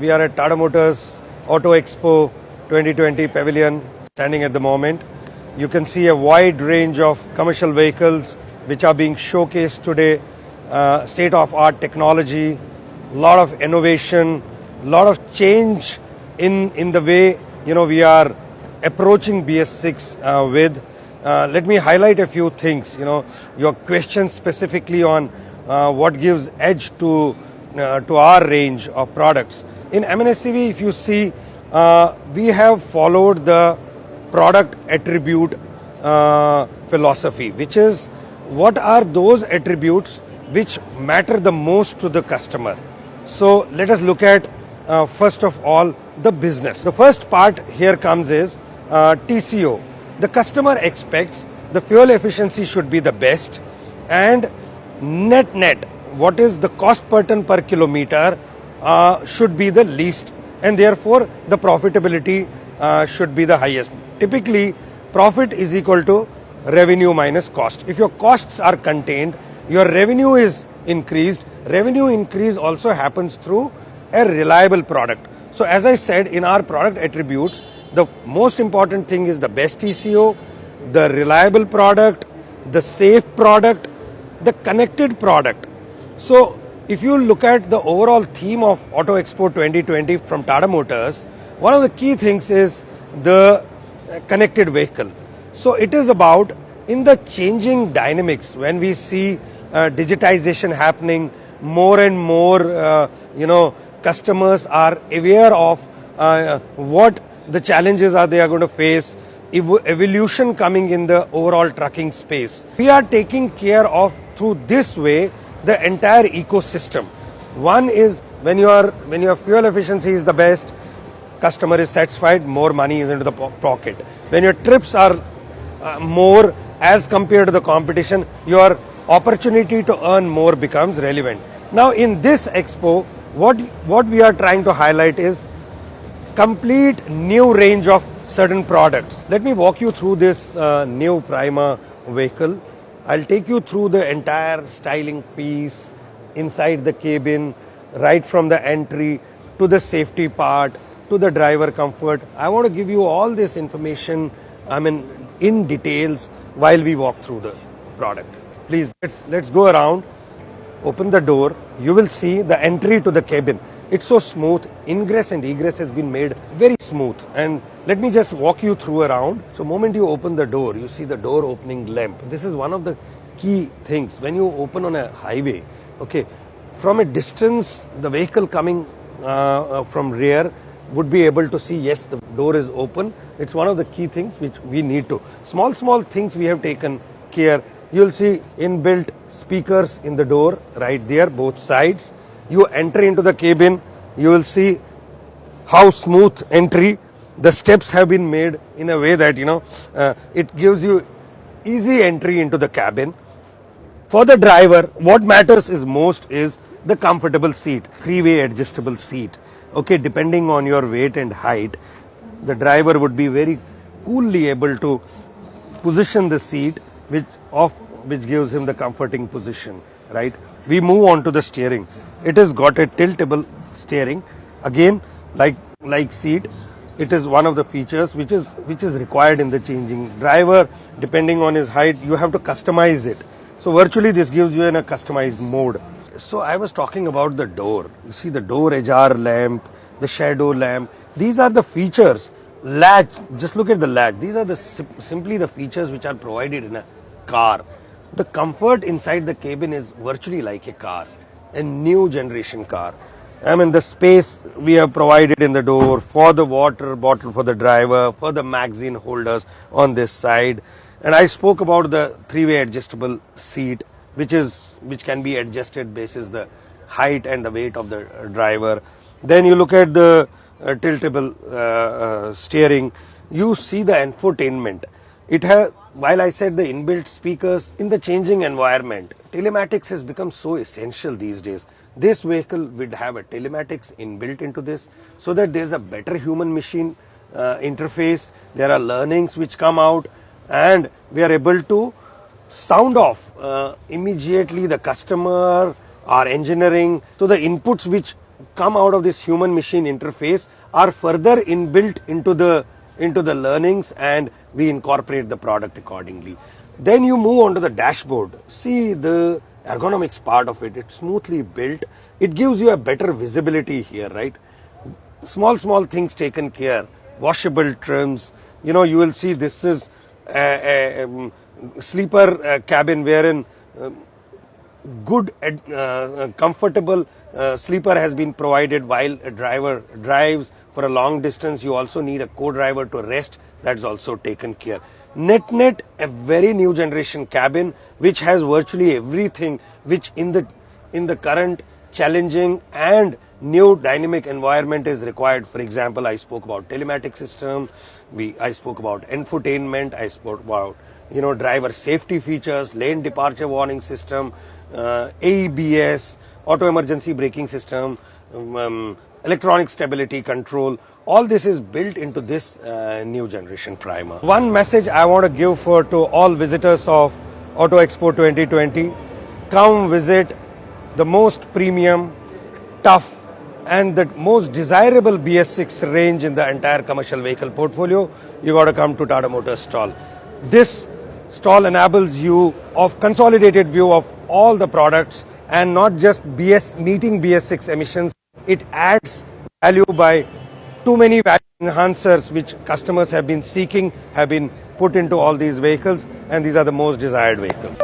We are at Tata Motors Auto Expo 2020 Pavilion standing at the moment. You can see a wide range of commercial vehicles which are being showcased today. State-of-art technology, lot of innovation, lot of change in the way we are approaching BS6 with. Let me highlight a few things. Your question specifically on what gives edge to our range of products. In MNSCV, if you see, we have followed the product attribute philosophy, which is what are those attributes which matter the most to the customer. So let us look at first of all the business. The first part here comes is TCO. The customer expects the fuel efficiency should be the best, and net what is the cost per ton per kilometer should be the least, and therefore the profitability should be the highest. Typically, profit is equal to revenue minus cost. If your costs are contained, your revenue is increased. Revenue increase also happens through a reliable product. So as I said, in our product attributes, the most important thing is the best TCO, the reliable product, the safe product, the connected product. So if you look at the overall theme of Auto Expo 2020 from Tata Motors, one of the key things is the connected vehicle. So it is about in the changing dynamics when we see digitization happening, more and more customers are aware of what the challenges are they are going to face, evolution coming in the overall trucking space. We are taking care of through this way the entire ecosystem. One is when your fuel efficiency is the best, customer is satisfied, more money is into the pocket. When your trips are more as compared to the competition, your opportunity to earn more becomes relevant. Now in this expo, what we are trying to highlight is complete new range of certain products. Let me walk you through this new Prima vehicle. I'll take you through the entire styling piece, inside the cabin, right from the entry to the safety part, to the driver comfort. I want to give you all this information, in details while we walk through the product. Please, let's go around. Open the door. You will see the entry to the cabin. It's so smooth. Ingress and egress has been made very smooth. And let me just walk you through around. So moment you open the door, you see the door opening lamp. This is one of the key things. When you open on a highway, okay, from a distance, the vehicle coming from rear would be able to see, yes, the door is open. It's one of the key things which we need to. Small things we have taken care. You'll see inbuilt speakers in the door right there, both sides. You enter into the cabin, you will see how smooth entry. The steps have been made in a way that, it gives you easy entry into the cabin. For the driver, what matters is most is the comfortable seat, three-way adjustable seat. Okay, depending on your weight and height, the driver would be very coolly able to position the seat which gives him the comforting position, right? We move on to the steering. It has got a tiltable steering. Again, like seat, it is one of the features which is required in the changing. Driver, depending on his height, you have to customize it. So virtually this gives you in a customized mode. So I was talking about the door. You see the door ajar lamp, the shadow lamp. These are the features. Latch, just look at the latch. These are simply the features which are provided in a car. The comfort inside the cabin is virtually like a car, a new generation car. The space we have provided in the door for the water bottle for the driver, for the magazine holders on this side. And I spoke about the three-way adjustable seat, which can be adjusted basis the height and the weight of the driver. Then you look at the tiltable steering. You see the infotainment. While I said the inbuilt speakers, in the changing environment, telematics has become so essential these days. This vehicle would have a telematics inbuilt into this so that there's a better human-machine interface. There are learnings which come out and we are able to sound off immediately the customer, our engineering. So the inputs which come out of this human machine interface are further inbuilt into the learnings, and we incorporate the product accordingly. Then you move on to the dashboard. See the ergonomics part of it. It's smoothly built. It gives you a better visibility here, right? Small things taken care. Washable trims. You know, you will see this is a sleeper cabin wherein good comfortable sleeper has been provided while a driver drives for a long distance. You also need a co-driver to rest. That's also taken care. Net, a very new generation cabin which has virtually everything which in the current challenging and new dynamic environment is required. For example, I spoke about telematic system, I spoke about infotainment, I spoke about driver safety features, lane departure warning system, AEBS, auto emergency braking system, electronic stability control. All this is built into this new generation Primer. One message I want to give to all visitors of Auto Expo 2020, come visit the most premium, tough and the most desirable BS6 range in the entire commercial vehicle portfolio. You got to come to Tata Motors stall. This stall enables you of consolidated view of all the products and not just meeting BS6 emissions. It adds value by too many value enhancers which customers have been seeking, have been put into all these vehicles, and these are the most desired vehicles.